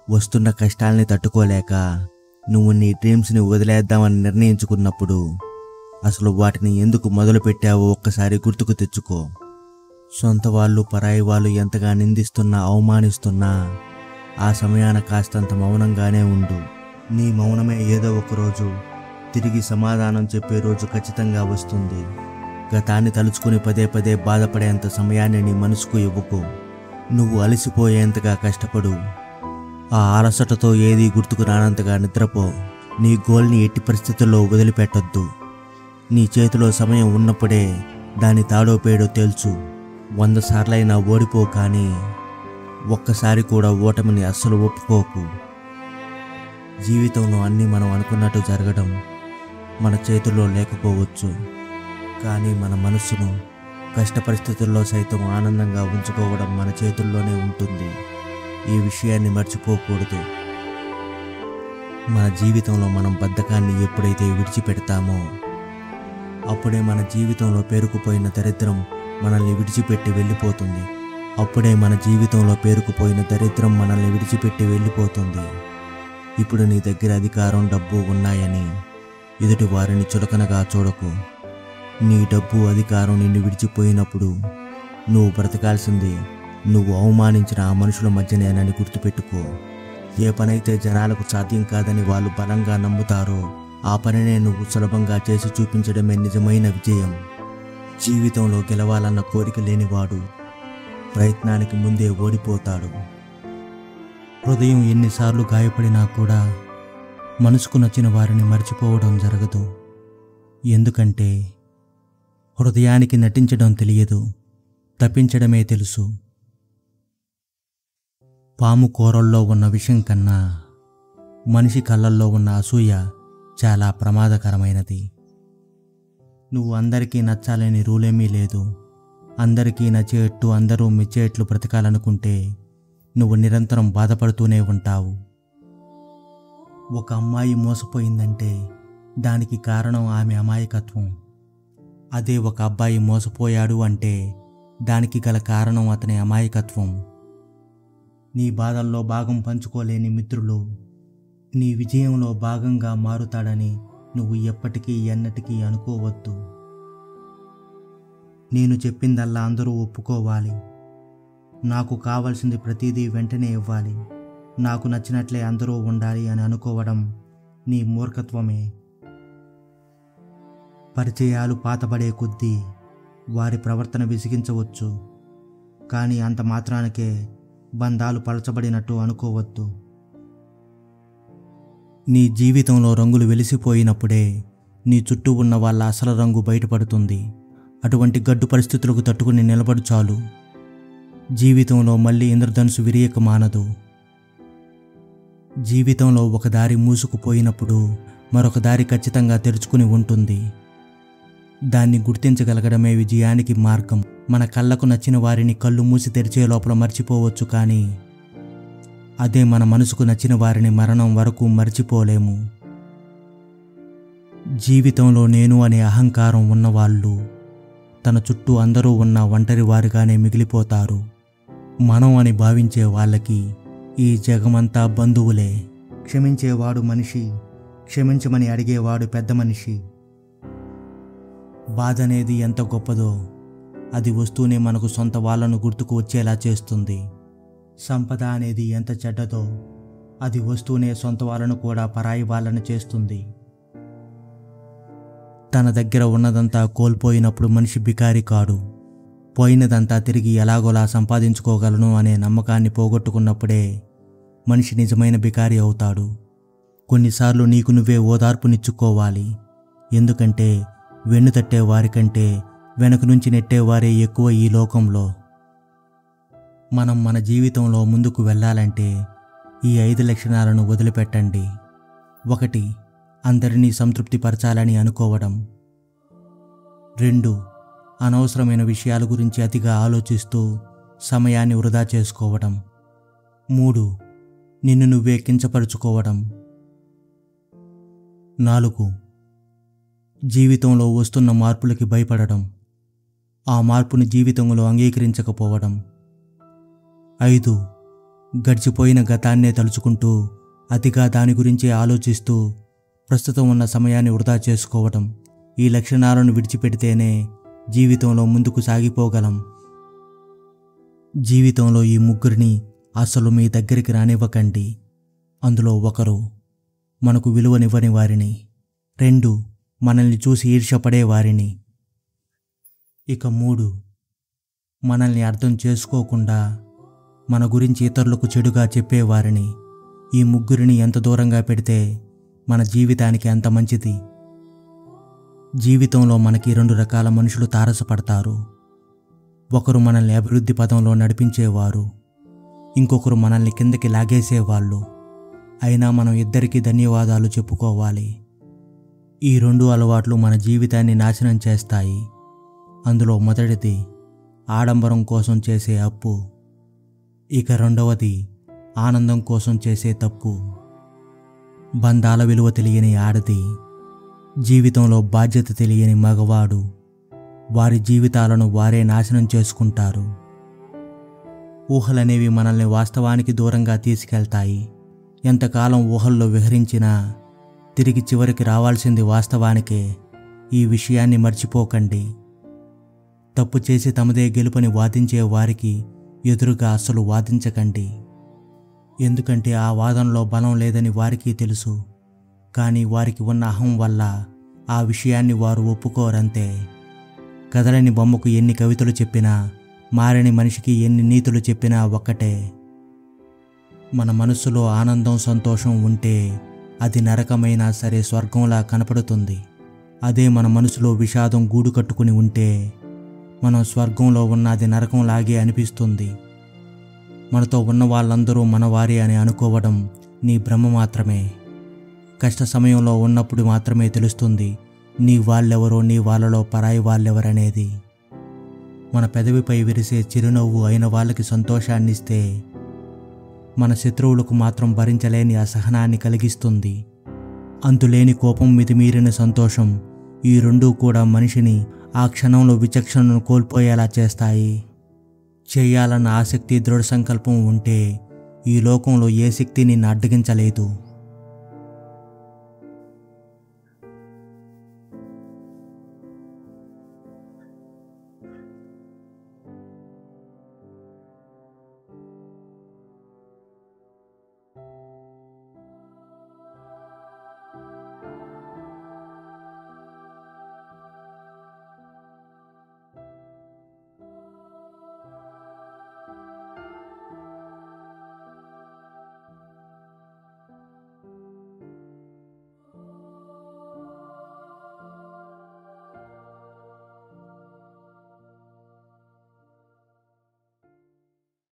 వస్తున్న కష్టాల్ని తట్టుకోలేక నువ్వు నీ డ్రీమ్స్ని వదిలేద్దామని నిర్ణయించుకున్నప్పుడు అసలు వాటిని ఎందుకు మొదలుపెట్టావో ఒక్కసారి గుర్తుకు తెచ్చుకో. సొంత వాళ్ళు పరాయి వాళ్ళు ఎంతగా నిందిస్తున్నా అవమానిస్తున్నా ఆ సమయాన కాస్తంత మౌనంగానే ఉండు. నీ మౌనమే ఏదో ఒకరోజు తిరిగి సమాధానం చెప్పే రోజు ఖచ్చితంగా వస్తుంది. గతాన్ని తలుచుకుని పదే పదే బాధపడేంత సమయాన్ని నీ మనసుకు ఇవ్వకు. నువ్వు అలసిపోయేంతగా కష్టపడు. ఆ అలసటతో ఏదీ గుర్తుకు రానంతగా నిద్రపో. నీ గోల్ని ఎట్టి పరిస్థితుల్లో వదిలిపెట్టొద్దు. నీ చేతిలో సమయం ఉన్నప్పుడే దాని తాడో పేడో తేల్చు. 100 సార్లైనా ఓడిపో, కానీ ఒక్కసారి కూడా ఓటమిని అస్సలు ఒప్పుకోకు. జీవితంలో అన్నీ మనం అనుకున్నట్టు జరగడం మన చేతుల్లో లేకపోవచ్చు, కానీ మన మనస్సును కష్ట పరిస్థితుల్లో సైతం ఆనందంగా ఉంచుకోవడం మన చేతుల్లోనే ఉంటుంది. ఈ విషయాన్ని మర్చిపోకూడదు. మన జీవితంలో మనం బద్ధకాన్ని ఎప్పుడైతే విడిచిపెడతామో అప్పుడే మన జీవితంలో పేరుకుపోయిన దరిద్రం మనల్ని విడిచిపెట్టి వెళ్ళిపోతుంది. ఇప్పుడు నీ దగ్గర అధికారం, డబ్బు ఉన్నాయని ఎదుటి వారిని చులకనగా చూడకు. నీ డబ్బు, అధికారం నిన్ను విడిచిపోయినప్పుడు నువ్వు బ్రతకాల్సింది నువ్వు అవమానించిన ఆ మనుషుల మధ్యనేనని గుర్తుపెట్టుకో. ఏ పనైతే జనాలకు సాధ్యం కాదని వాళ్ళు బలంగా నమ్ముతారో ఆ పనినే నువ్వు సులభంగా చేసి చూపించడమే నిజమైన విజయం. జీవితంలో గెలవాలన్న కోరిక లేనివాడు ప్రయత్నానికి ముందే ఓడిపోతాడు. హృదయం ఎన్నిసార్లు గాయపడినా కూడా మనసుకు నచ్చిన వారిని మర్చిపోవడం జరగదు. ఎందుకంటే హృదయానికి నటించడం తెలియదు, తప్పించడమే తెలుసు. పాము కూరల్లో ఉన్న విషం కన్నా మనిషి కళ్ళల్లో ఉన్న అసూయ చాలా ప్రమాదకరమైనది. నువ్వు అందరికీ నచ్చాలని రూలేమీ లేదు. అందరికీ నచ్చేట్టు, అందరూ మెచ్చేట్లు బ్రతకాలనుకుంటే నువ్వు నిరంతరం బాధపడుతూనే ఉంటావు. ఒక అమ్మాయి మోసపోయిందంటే దానికి కారణం ఆమె అమాయకత్వం. అదే ఒక అబ్బాయి మోసపోయాడు అంటే దానికి గల కారణం అతని అమాయకత్వం. నీ బాధల్లో భాగం పంచుకోలేని మిత్రులు నీ విజయంలో భాగంగా మారుతాడని నువ్వు ఎప్పటికీ ఎన్నటికీ అనుకోవద్దు. నేను చెప్పిందల్లా అందరూ ఒప్పుకోవాలి. నాకు కావాల్సింది ప్రతిదీ వెంటనే ఇవ్వాలి. నాకు నచ్చినట్లే అందరూ ఉండాలి అని అనుకోవడం నీ మూర్ఖత్వమే. పరిచయాలు పాతబడే కొద్దీ వారి ప్రవర్తన విసిగించవచ్చు, కానీ అంత మాత్రానికే బంధాలు పలచబడినట్టు అనుకోవద్దు. నీ జీవితంలో రంగులు వెలిసిపోయినప్పుడే నీ చుట్టూ ఉన్న వాళ్ళ అసలు రంగు బయటపడుతుంది. అటువంటి గడ్డు పరిస్థితులకు తట్టుకుని నిలబడు చాలు. జీవితంలో మళ్ళీ ఇంద్రధనుసు విరియక మానదు. జీవితంలో ఒక దారి మూసుకుపోయినప్పుడు మరొక దారి ఖచ్చితంగా తెరుచుకుని ఉంటుంది. దాన్ని గుర్తించగలగడమే విజయానికి మార్గం. మన కళ్ళకు నచ్చిన వారిని కళ్ళు మూసి తెరిచే లోపల మర్చిపోవచ్చు, కానీ అదే మన మనసుకు నచ్చిన వారిని మరణం వరకు మర్చిపోలేము. జీవితంలో నేను అనే అహంకారం ఉన్నవాళ్ళు తన చుట్టూ అందరూ ఉన్న ఒంటరి వారిగానే మిగిలిపోతారు. మనం అని భావించే వాళ్ళకి ఈ జగమంతా బంధువులే. క్షమించేవాడు మనిషి, క్షమించమని అడిగేవాడు పెద్ద మనిషి. బాధ అనేది ఎంత గొప్పదో అది వస్తూనే మనకు సొంత వాళ్ళను గుర్తుకు వచ్చేలా చేస్తుంది. సంపద అనేది ఎంత చెడ్డదో అది వస్తూనే సొంత వాళ్ళను కూడా పరాయి వాళ్ళని చేస్తుంది. తన దగ్గర ఉన్నదంతా కోల్పోయినప్పుడు మనిషి బికారి కాడు. పోయినదంతా తిరిగి ఎలాగోలా సంపాదించుకోగలను అనే నమ్మకాన్ని పోగొట్టుకున్నప్పుడే మనిషి నిజమైన బికారి అవుతాడు. కొన్నిసార్లు నీకు నువ్వే ఓదార్పునిచ్చుకోవాలి. ఎందుకంటే వెన్ను తట్టే వారికంటే వెనక నుంచి నెట్టేవారే ఎక్కువ ఈ లోకంలో. మనం మన జీవితంలో ముందుకు వెళ్ళాలంటే ఈ 5 లక్షణాలను వదిలిపెట్టండి. 1. అందరినీ సంతృప్తిపరచాలని అనుకోవడం. 2. అనవసరమైన విషయాల గురించి అతిగా ఆలోచిస్తూ సమయాన్ని వృధా చేసుకోవడం. 3. నిన్ను నువ్వే కించపరుచుకోవడం. 4. జీవితంలో వస్తున్న మార్పులకి భయపడడం, ఆ మార్పుని జీవితంలో అంగీకరించకపోవడం. 5. గడిచిపోయిన గతాన్నే తలుచుకుంటూ అతిగా దాని గురించే ఆలోచిస్తూ ప్రస్తుతం ఉన్న సమయాన్ని వృధా చేసుకోవటం, ఈ లక్షణాలను విడిచిపెడితేనే జీవితంలో ముందుకు సాగిపోగలం. జీవితంలో ఈ ముగ్గురిని అసలు మీ దగ్గరికి రానివ్వకండి. అందులో ఒకరు మనకు విలువనివ్వని వారిని, 2 మనల్ని చూసి ఈర్ష్యపడే వారిని, ఇక 3 మనల్ని అర్థం చేసుకోకుండా మన గురించి ఇతరులకు చెడుగా చెప్పేవారిని. ఈ ముగ్గురిని ఎంత దూరంగా పెడితే మన జీవితానికి అంత మంచిది. జీవితంలో మనకి 2 రకాల మనుషులు తారసపడతారు. ఒకరు మనల్ని అభివృద్ధి పదంలో నడిపించేవారు, ఇంకొకరు మనల్ని కిందకి లాగేసేవాళ్ళు. అయినా మనం ఇద్దరికీ ధన్యవాదాలు చెప్పుకోవాలి. ఈ 2 అలవాట్లు మన జీవితాన్ని నాశనం చేస్తాయి. అందులో మొదటిది ఆడంబరం కోసం చేసే అప్పు, ఇక 2వది ఆనందం కోసం చేసే తప్పు. బంధాల విలువ తెలియని ఆడది, జీవితంలో బాధ్యత తెలియని మగవాడు వారి జీవితాలను వారే నాశనం చేసుకుంటారు. ఊహలనేవి మనల్ని వాస్తవానికి దూరంగా తీసుకెళ్తాయి. ఎంతకాలం ఊహల్లో విహరించినా తిరిగి చివరికి రావాల్సింది వాస్తవానికే. ఈ విషయాన్ని మర్చిపోకండి. తప్పు చేసి తమదే గెలుపని వాదించే వారికి ఎదురుగా అస్సలు వాదించకండి. ఎందుకంటే ఆ వాదనలో బలం లేదని వారికి తెలుసు. కానీ వారికి ఉన్న అహం వల్ల ఆ విషయాన్ని వారు ఒప్పుకోరంతే. కదలని బొమ్మకు ఎన్ని కవితలు చెప్పినా, మారని మనిషికి ఎన్ని నీతులు చెప్పినా ఒక్కటే. మన మనస్సులో ఆనందం, సంతోషం ఉంటే అది నరకమైనా సరే స్వర్గంలా కనపడుతుంది. అదే మన మనసులో విషాదం గూడు కట్టుకుని ఉంటే మనం స్వర్గంలో ఉన్నది నరకంలాగే అనిపిస్తుంది. మనతో ఉన్న వాళ్ళందరూ మనవారే అని అనుకోవడం నీ భ్రమ మాత్రమే. కష్ట సమయంలో ఉన్నప్పుడు మాత్రమే తెలుస్తుంది నీ వాళ్ళెవరో, నీ వాళ్ళలో పరాయి వాళ్ళెవరనేది. మన పెదవిపై విరిసే చిరునవ్వు అయిన వాళ్ళకి సంతోషాన్నిస్తే మన శత్రువులకు మాత్రం భరించలేని అసహనాన్ని కలిగిస్తుంది. అంతులేని కోపం, మితిమీరిన సంతోషం, ఈ 2 కూడా మనిషిని ఆ క్షణంలో విచక్షణను కోల్పోయేలా చేస్తాయి. చేయాలన్న ఆసక్తి, దృఢ సంకల్పం ఉంటే ఈ లోకంలో ఏ శక్తి నిన్ను అడ్డగించలేదు.